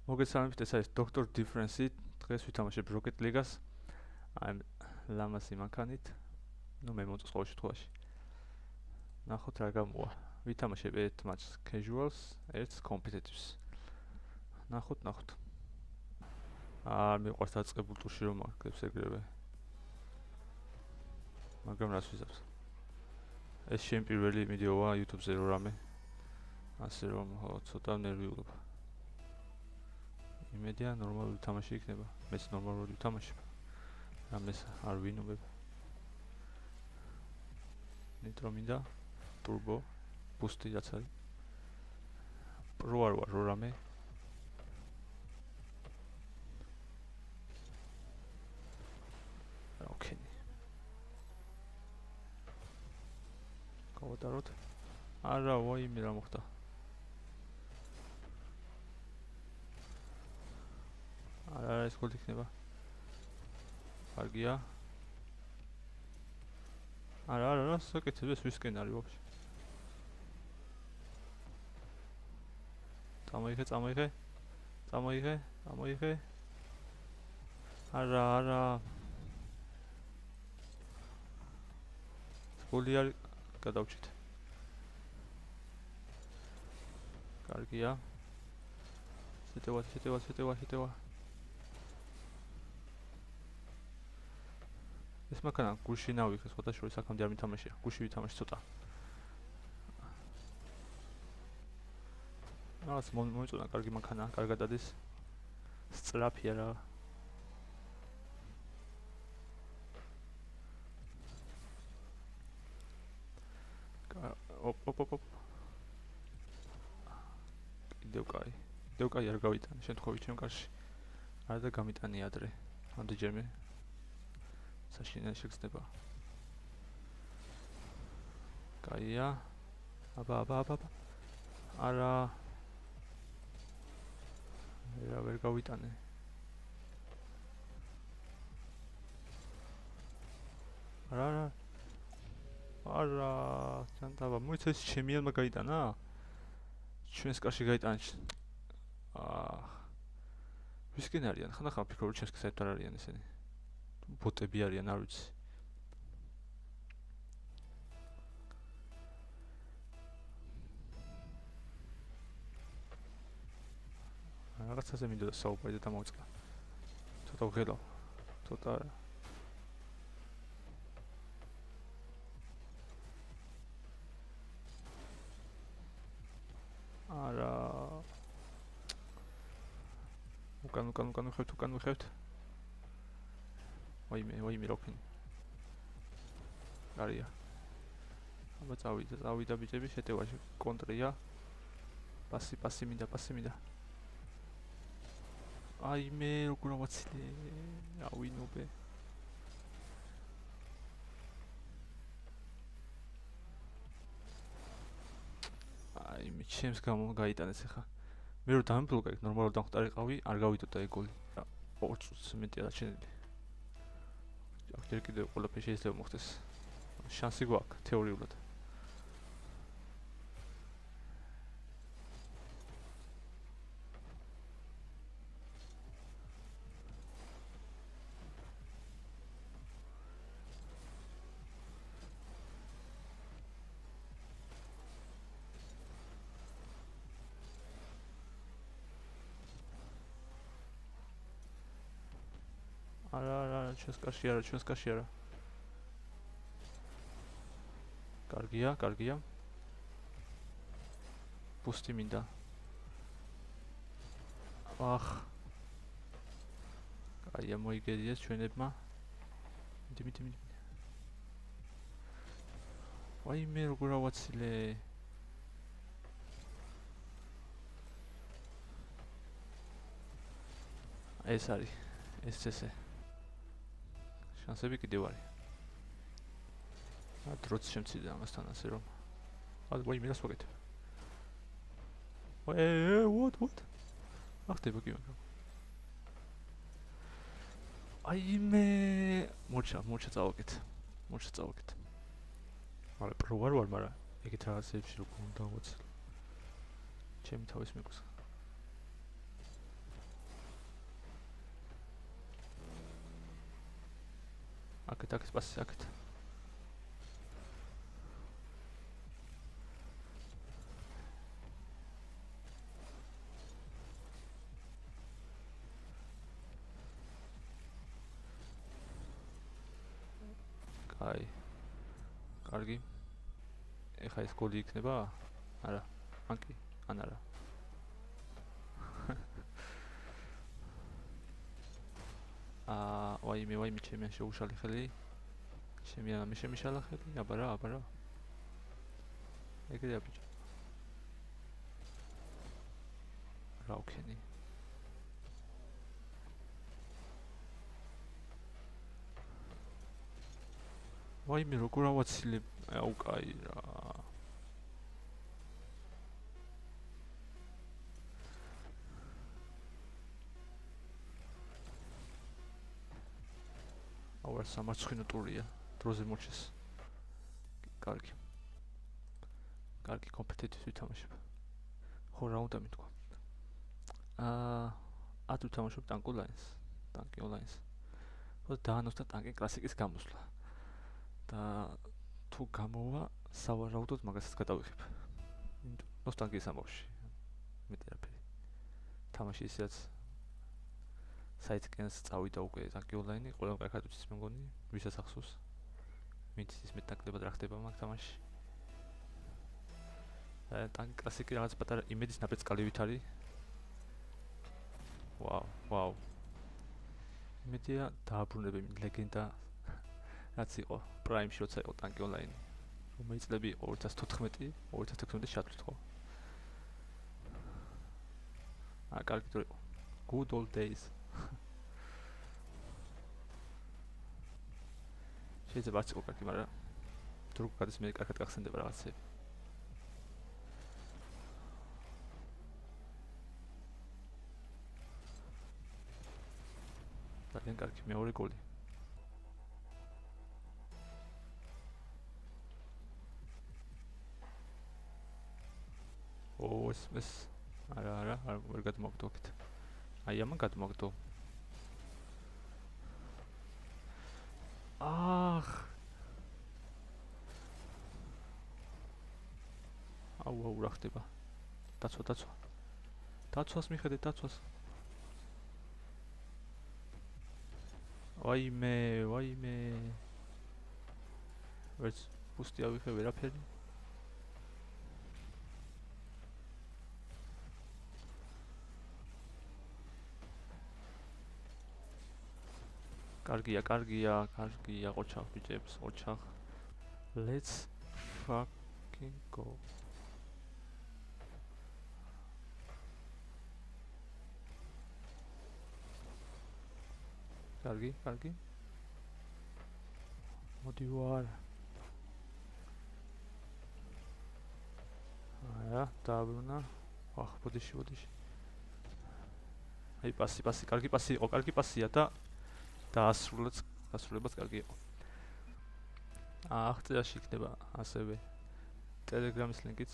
მოგესალმებით, ეს არის Dr. Difference-ი. დღეს ვითამაშებ Rocket League-ას. აი ლამაზი მანქანით. ნუ მე მოწოს ყოველ შემთხვევაში. ნახოთ რა გამოვა. ვითამაშებ ერთ მატჩს casuals, ერთს competitives. ნახოთ. მიყვარს დაწყებულ ტურში რომ მაგებს ეგრევე. მაგრამ რას ვიზავს? ეს ჩემი პირველი ვიდეოა YouTube-ზე რო რამე. ასე რომ ცოტა ნერვიულობ. იმედია ნორმალური თამაში იქნება. მეც ნორმალური ვთამაშებ. რამეს არ ვინობებ. ნიტრო მინდა, turbo, boost-ი რაც არის. pro არ ვარ რო რამე. ოკეი. გავატაროთ. არა, ვაიმე რა მოხდა. არა, ეს გოლი იქნება. კარგია. არა, საკეთებს ეს ვისკენ არის ვაფშე. წამოიღე. არა. გოლი არის გადავჭით. კარგია. შეტევა. ეს მანქანა გულში ნავიხე, სხვათა შორის აქამდე არ მითამაშია. გულში ვითამაში ცოტა. რაღაც მოიწონა კარგი მანქანა, კარგად ადის. სწრაფია რა. ოპ. კიდევ კაი არ გავიტანე შემთხვევით ჩემ კარში. არა და გამიტანე ადრე. ამდენჯერმე საშინელი შეგრძნება. კაია. აბა. არა. ვერ გავიტანე. არა, ჩანტავა, მოიცა ეს ჩემიელმა გაიტანა? ჩვენს კარში გაიტანა. ვისკენ არიან? ხანახან ვფიქრობ, რომ ჩვენს საერთოდ არ არიან ესენი. ბოტები არიან, არ ვიცი. რაღაცაზე მინდოდა საუბარი და დამოვწყდა. ცოტა ვღელავ. ცოტა არა. უკან ვიხევთ. ვაიმე როქინი. არია. აბა წავიდა ბიჭები, შეტევაში კონტრია. პასი მინდა. აიმე როგორ ავაცილე. ავინობე. აიმე ჩემს გამო გაიტანეს ახლა. მე რო დამბლოკა იქ ნორმალურად დამხტარიყავი, არ გავიდოდა ეგ გოლი. 2 წუთს მეტია დაჩენილი. აქ კიდევ ყველაფერი შეიძლება მოხდეს. შანსი გვაქვს თეორიულად. არა, ჩვენს კარში არა. კარგია. ბუსტი მინდა. კაია მოიგერიეს ჩვენებმა. მიდი. ვაიმე როგორ ავაცილე. ეს არის. ეს ესე. შანსები კიდევ არის. დროც შემცირდა ამასთან ასე რომ. ვაიმე რას ვაკეთებ? what? ახტება კი მაგრამ. აიმე მორჩა წავაკეთ. არა პრო ვარ, მაგრამ ეგეთ რაღაცებში როგორ უნდა ვაცილო. ჩემი თავის მეკუს. აქეთ პასი აქეთ. კაი. კარგი. ეხა ეს გოლი იქნება? არა. ანკი, ან არა. ვაიმე ჩემი შეუშალი ხელი. ჩემი შემიშალა ხელი. აბარა. ეგრეა ბიჭო. რა ვქენი? ვაიმე როგორ ავაცილებ? აუ კაი რა. აუ სამარცხინო ტურია. დროზე მოჩეს. კარგი. კარგი კომპეტიტივი ვითამაშებ. ხო რა უნდა მითქვა? ათ ვითამაშებ ტანკ ონლაინს. ხო დაანოცა ტანკი კლასიკის გამოსვლა. და თუ გამოვა სავარაუდოდ მაგასაც გადავიხებ. ნოსტალგიის ამბავში. მეტი არაფერი. თამაში ისეაც საიტკენს წავიდა უკვე ტანკი ონლაინი, ყველამ კარგად უცის მე მგონი, ვისაც ახსოვს. მით ის მეტნაკლებად რა ხდება მაგ თამაში. ტანკი კლასიკი რაღაც პატარა იმედის ნაბეწკალივით არის. ვაუ. იმედია დააბრუნებ იმ ლეგენდა რაც იყო პრაიმში როცა იყო ტანკი ონლაინი. რომელი წლები 2014, 2016 ჩათვლით ხო? კარგი დრო იყო. Good old days. შეიძლება არც იყო კარგი, მაგრამ თუ როგორ გადის მე კარგად გახსენდება რაღაცები. ძალიან კარგი მეორე გოლი. ეს არა ვერ გადმოგდო აქეთ. აი ამან გადმოგდო. აუ რა ხდება? დაცვა. დაცვას მიხედეთ დაცვას. ვაიმე. ვერც პუსტი ავიღე ვერაფერი. კარგია, ყოჩახ ბიჭებს, ყოჩახ. Let's fucking go. კარგი. მოდი ვარ. დააბრუნა. ბოდიში. აი პასი, კარგი პასი იყო, კარგი პასია და დასრულებაც კარგი იყო. აღწერაში იქნება ასევე Telegram-ის ლინკიც,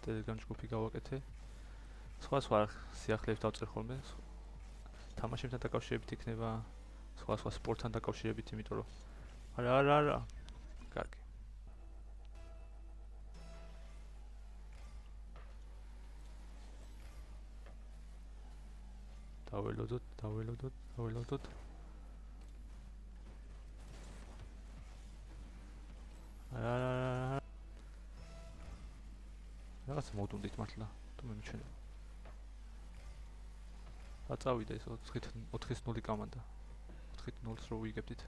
Telegram ჯგუფი გავაკეთე. სხვა სიახლეებს დავწერ ხოლმე. თამაშებთან დაკავშირებით იქნება, სხვა სპორტთან დაკავშირებით, იმიტომ რომ არა. კარგი. დაველოდოთ. რაღაც მოდუნდით მართლა, თუ მე მიჩვენება. წავიდა ეს 4-0 კომანდა. 4-0-ს რო ვიგებდით.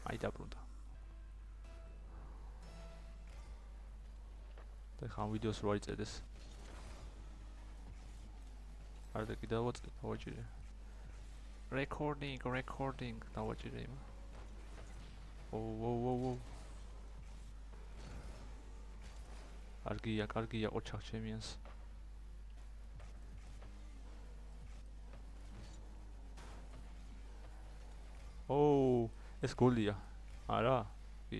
აი დაბრუნდა. და ხა ამ ვიდეოს რო აიწერდეს. არდა კიდევ დავაჭირე. Recording დავაჭირე იმ. ო. კარგია ყოჩახ ჩემიანს. ეს გოლია. არა? კი.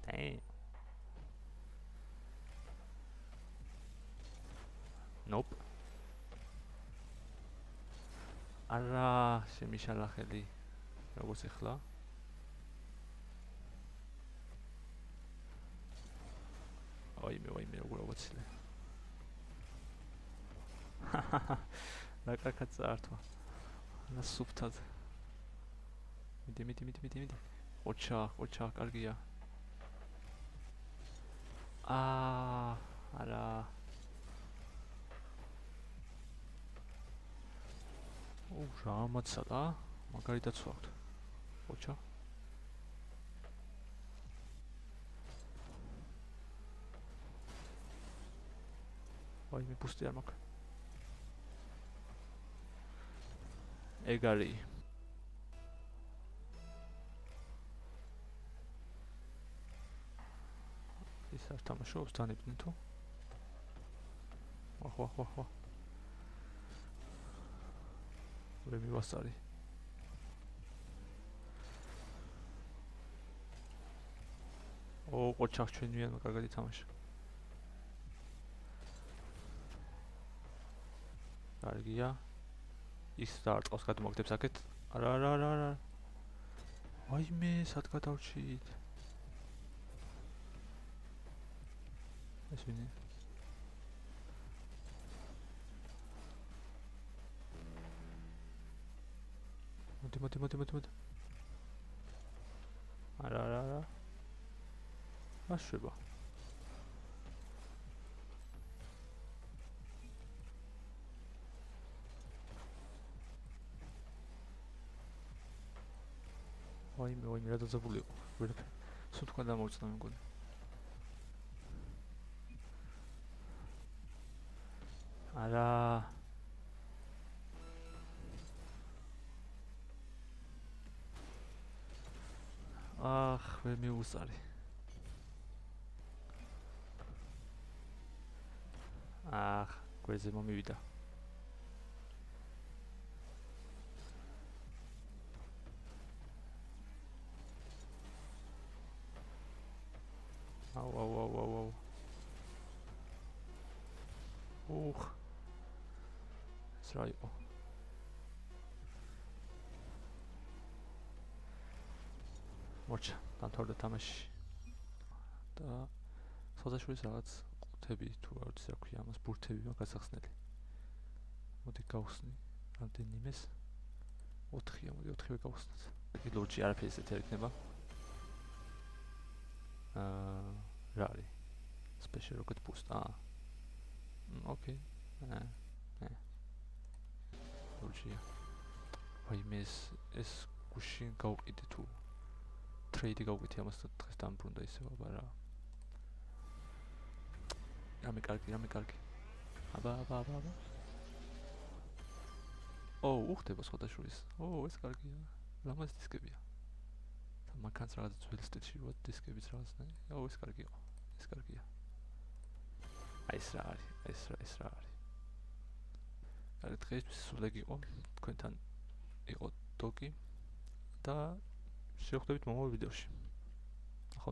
Damn. Nope. არა, შემიშალა ხელი. როგორც ეხლა. ვაიმე, როგორ ავაცილე. რა კარგად წაართვა. რა სუფთად. მიდი. ოჩა, კარგია. არა. რამაცა და მაგარითაც ვაქვთ. ოჩა. ვაიმე ბუსტი არ მაქვს. ეგ არის. ის არ თამაშობს დანებდნენ თუ? ვა. ვერ მივასწარი. ოჩახ ჩვენვიან კარგად ითამაშა. კარგია. ის დაარტყავს გადმოგდებს აქეთ. არა. ვაიმე, სად გადავრჩით? ეს ვინი? მოდი. არა. აშვება. ვაიმე, რა დაძაბული იყო. ვერაფერი. სულ თქვა დამოვწნა მეგონი. არა. ვერ მივუსწარი. გვერდზე მომივიდა. აუ. ეს რა იყო? მოჩა, დამთავრდა თამაში. და სხვადასხვის რაღაც ყუთები თუ არ ვიცი რა ქვია ამას, ბურთები მაქვს გასახსნელი. მოდი გავხსნი რამდენიმეს. 4-ია, მოდი 4-ვე გავხსნათ. იგი ლოჯი არაფერი ესეთი არ იქნება. რა არის? Special rocket boost. Okay. ლოჯია. ვაიმე ეს გუშინ გავყიდე თუ ტრეიდი გავყიდე ამას დღეს დამბრუნდა ისევ, აბა. რამე კარგი. აბა. უხდება სხვადასხვის. ეს კარგია. ლამაზ დისკებია. და მაგაც რაღაც ძველი სტილში ვარ დისკებიც რაღაცნაირი. ეს კარგი იყო. ეს კარგია. ეს რა არის? აი დღეისთვის სულ ეგ იყო. თქვენთან იყო დოკი და შევხვდებით მომავალ ვიდეოში. ახლა